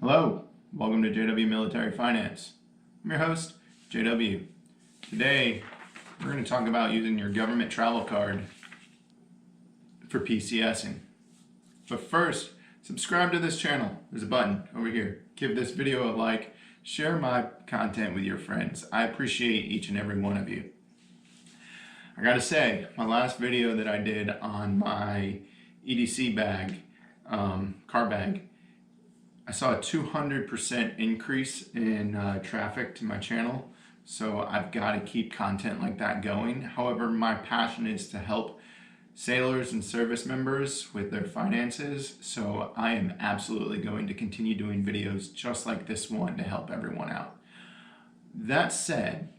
Hello, welcome to JW Military Finance. I'm your host, JW. Today, we're going to talk about using your government travel card for PCSing. But first, subscribe to this channel. There's a button over here. Give this video a like. Share my content with your friends. I appreciate each and every one of you. I gotta say, my last video that I did on my EDC bag, car bag, I saw a 200% increase in traffic to my channel, so I've got to keep content like that going. However, my passion is to help sailors and service members with their finances, so I am absolutely going to continue doing videos just like this one to help everyone out. That said,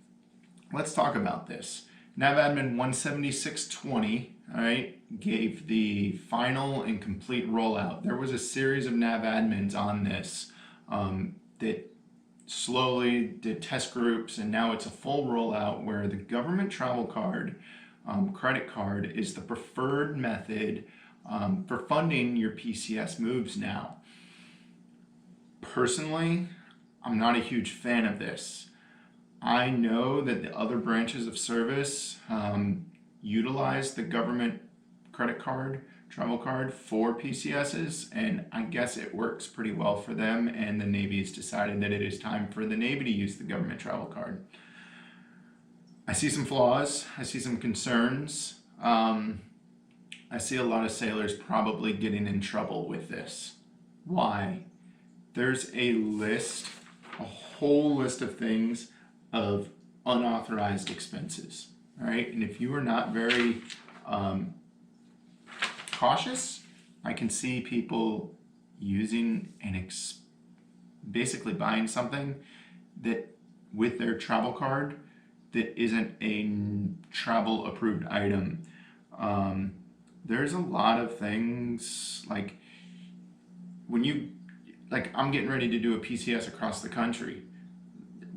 let's talk about this. NavAdmin 17620, all right, gave the final and complete rollout. There was a series of NavAdmins on this that slowly did test groups, and now it's a full rollout where the government travel card, credit card, is the preferred method for funding your PCS moves now. Personally, I'm not a huge fan of this. I know that the other branches of service utilize the government credit card, travel card for PCSs, and I guess it works pretty well for them, and the Navy has decided that it is time for the Navy to use the government travel card. I see some flaws, I see some concerns. I see a lot of sailors probably getting in trouble with this. Why? There's a list, a whole list of things of unauthorized expenses, all right? And if you are not very cautious, I can see people using and basically buying something that with their travel card that isn't a travel approved item. There's a lot of things like I'm getting ready to do a PCS across the country.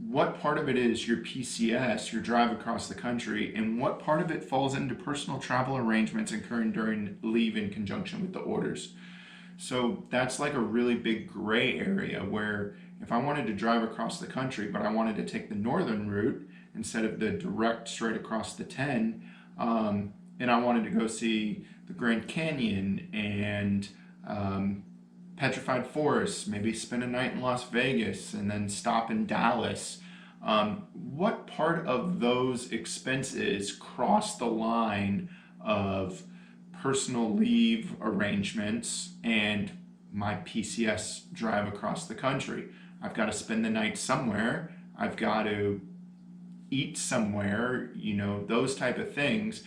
What part of it is your PCS, your drive across the country, and what part of it falls into personal travel arrangements incurred during leave in conjunction with the orders? So that's like a really big gray area where if I wanted to drive across the country, but I wanted to take the northern route instead of the direct straight across the 10, and I wanted to go see the Grand Canyon and Petrified Forest, maybe spend a night in Las Vegas and then stop in Dallas. What part of those expenses cross the line of personal leave arrangements and my PCS drive across the country? I've got to spend the night somewhere. I've got to eat somewhere, you know, those type of things.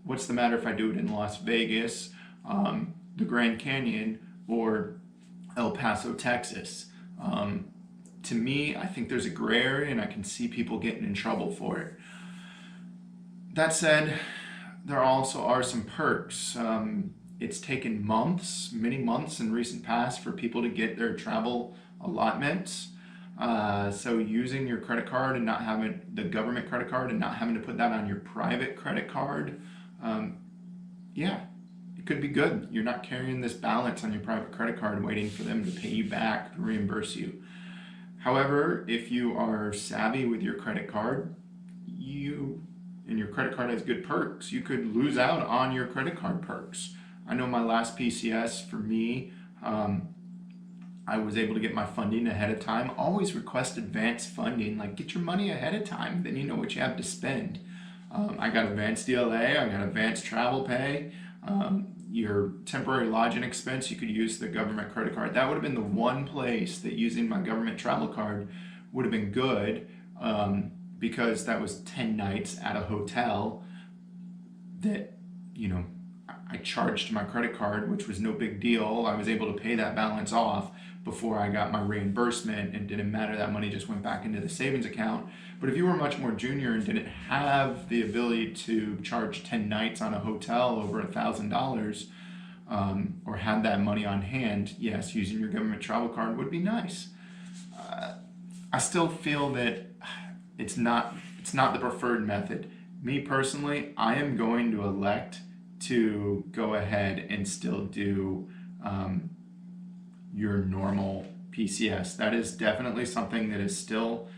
What's the matter if I do it in Las Vegas, the Grand Canyon, or El Paso, Texas? To me, I think there's a gray area and I can see people getting in trouble for it. That said, there also are some perks. It's taken months, many months in recent past for people to get their travel allotments. So using your credit card and not having the government credit card and not having to put that on your private credit card, yeah, it could be good. You're not carrying this balance on your private credit card waiting for them to pay you back, to reimburse you. However, if you are savvy with your credit card, and your credit card has good perks, you could lose out on your credit card perks. I know my last PCS, for me, I was able to get my funding ahead of time. Always request advance funding, like get your money ahead of time, then you know what you have to spend. I got advanced DLA, I got advanced travel pay. Your temporary lodging expense, you could use the government credit card. That would have been the one place that using my government travel card would have been good, because that was 10 nights at a hotel that, you know, I charged my credit card, which was no big deal. I was able to pay that balance off before I got my reimbursement, and it didn't matter, that money just went back into the savings account. But if you were much more junior and didn't have the ability to charge 10 nights on a hotel over $1,000, or had that money on hand, yes, using your government travel card would be nice. I still feel that it's not the preferred method. Me personally, I am going to elect to go ahead and still do your normal PCS. That is definitely something that is still,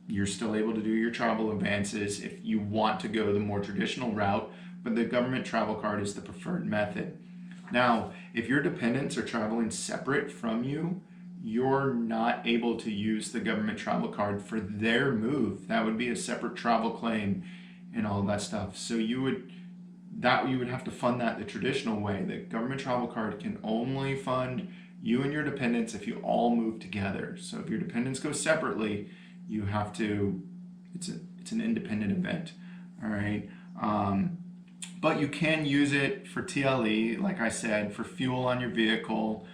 you're still able to do your travel advances if you want to go the more traditional route, but the government travel card is the preferred method. Now, if your dependents are traveling separate from you, you're not able to use the government travel card for their move. That would be a separate travel claim and all of that stuff. So you would have to fund that the traditional way. The government travel card can only fund you and your dependents if you all move together. So if your dependents go separately, you have to, it's an independent event, all right? But you can use it for TLE, like I said, for fuel on your vehicle,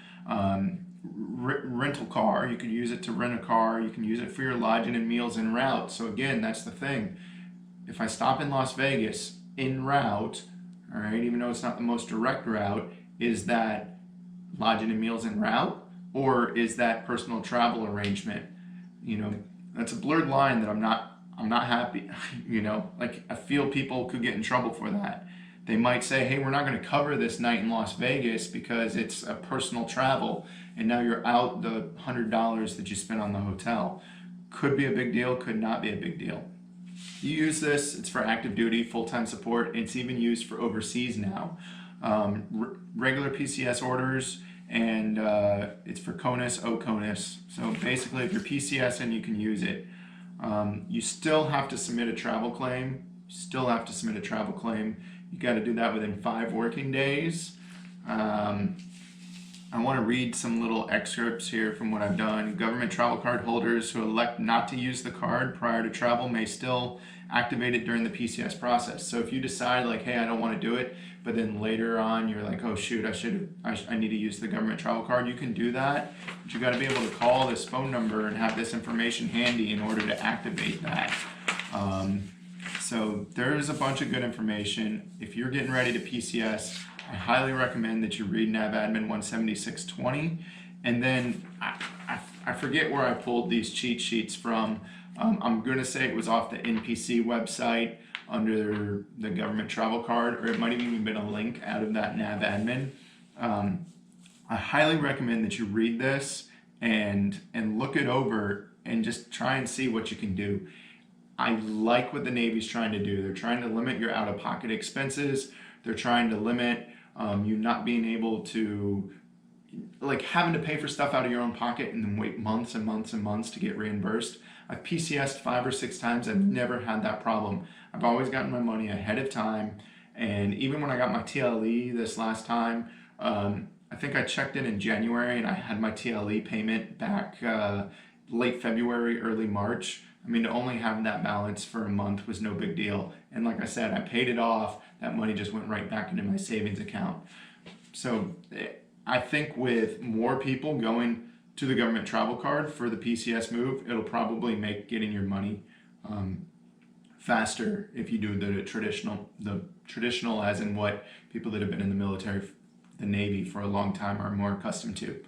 rental car. You could use it to rent a car. You can use it for your lodging and meals en route. So again, that's the thing. If I stop in Las Vegas en route, all right, even though it's not the most direct route, is that lodging and meals en route, or is that personal travel arrangement? You know, that's a blurred line that I'm not happy. You know, like I feel people could get in trouble for that. They might say, hey, we're not going to cover this night in Las Vegas because it's a personal travel, and now you're out the $100 that you spent on the hotel. Could be a big deal, could not be a big deal. You use this, it's for active duty, full-time support. It's even used for overseas now. Regular PCS orders, and it's for CONUS, OCONUS. So basically, if you're PCS and you can use it. You still have to submit a travel claim. You got to do that within 5 working days. I want to read some little excerpts here from what I've done. Government travel card holders who elect not to use the card prior to travel may still activate it during the PCS process. So if you decide like, hey, I don't want to do it, but then later on you're like, oh shoot, I need to use the government travel card, you can do that. But you got to be able to call this phone number and have this information handy in order to activate that. So there's a bunch of good information. If you're getting ready to PCS, I highly recommend that you read NavAdmin 17620. And then I forget where I pulled these cheat sheets from. I'm going to say it was off the NPC website under the government travel card, or it might have even been a link out of that NavAdmin. I highly recommend that you read this and look it over and just try and see what you can do. I like what the Navy's trying to do. They're trying to limit your out-of-pocket expenses. They're trying to limit you not being able to, like having to pay for stuff out of your own pocket and then wait months and months and months to get reimbursed. I've PCS'd 5 or 6 times. I've never had that problem. I've always gotten my money ahead of time. And even when I got my TLE this last time, I think I checked in January and I had my TLE payment back late February, early March. I mean, to only have that balance for a month was no big deal. And like I said, I paid it off. That money just went right back into my savings account. So I think with more people going to the government travel card for the PCS move, it'll probably make getting your money faster if you do the traditional as in what people that have been in the military, the Navy for a long time are more accustomed to.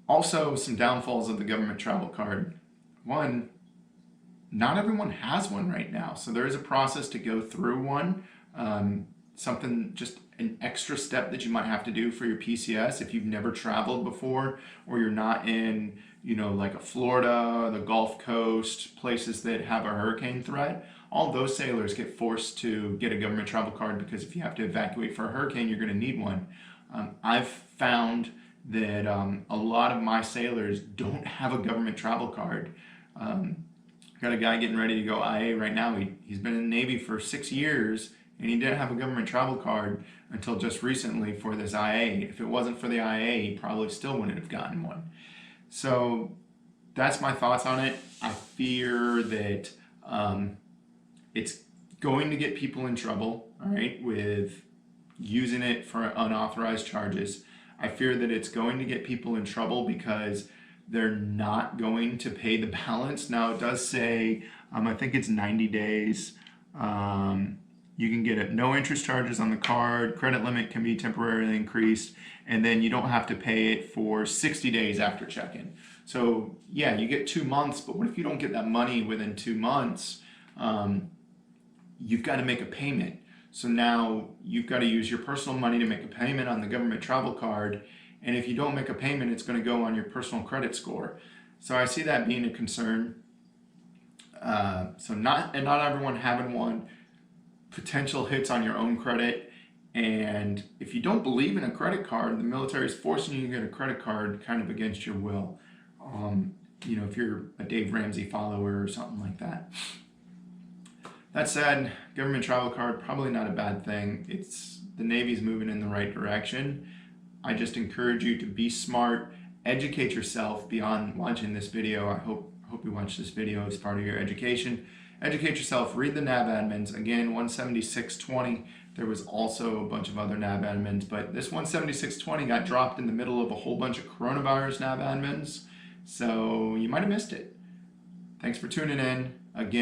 Also, some downfalls of the government travel card. One, not everyone has one right now. So there is a process to go through one. Something, just an extra step that you might have to do for your PCS if you've never traveled before, or you're not in, you know, like a Florida, the Gulf Coast, places that have a hurricane threat. All those sailors get forced to get a government travel card because if you have to evacuate for a hurricane, you're going to need one. I've found that a lot of my sailors don't have a government travel card. Got a guy getting ready to go IA right now. He's been in the Navy for 6 years and he didn't have a government travel card until just recently for this IA. If it wasn't for the IA, he probably still wouldn't have gotten one. So that's my thoughts on it. I fear that it's going to get people in trouble, all right, with using it for unauthorized charges. I fear that it's going to get people in trouble because they're not going to pay the balance. Now it does say, I think it's 90 days. You can get it, no interest charges on the card, credit limit can be temporarily increased, and then you don't have to pay it for 60 days after check-in. So yeah, you get 2 months, but what if you don't get that money within 2 months? You've got to make a payment. So now you've got to use your personal money to make a payment on the government travel card, And if you don't make a payment, it's going to go on your personal credit score. So I see that being a concern. So not everyone having one, potential hits on your own credit. And if you don't believe in a credit card, the military is forcing you to get a credit card kind of against your will. If you're a Dave Ramsey follower or something like that. That said, government travel card, probably not a bad thing. The Navy's moving in the right direction. I just encourage you to be smart, educate yourself beyond watching this video. I hope you watch this video as part of your education. Educate yourself, read the nav admins. Again, 176.20. There was also a bunch of other nav admins, but this 176.20 got dropped in the middle of a whole bunch of coronavirus nav admins. So you might have missed it. Thanks for tuning in. Again,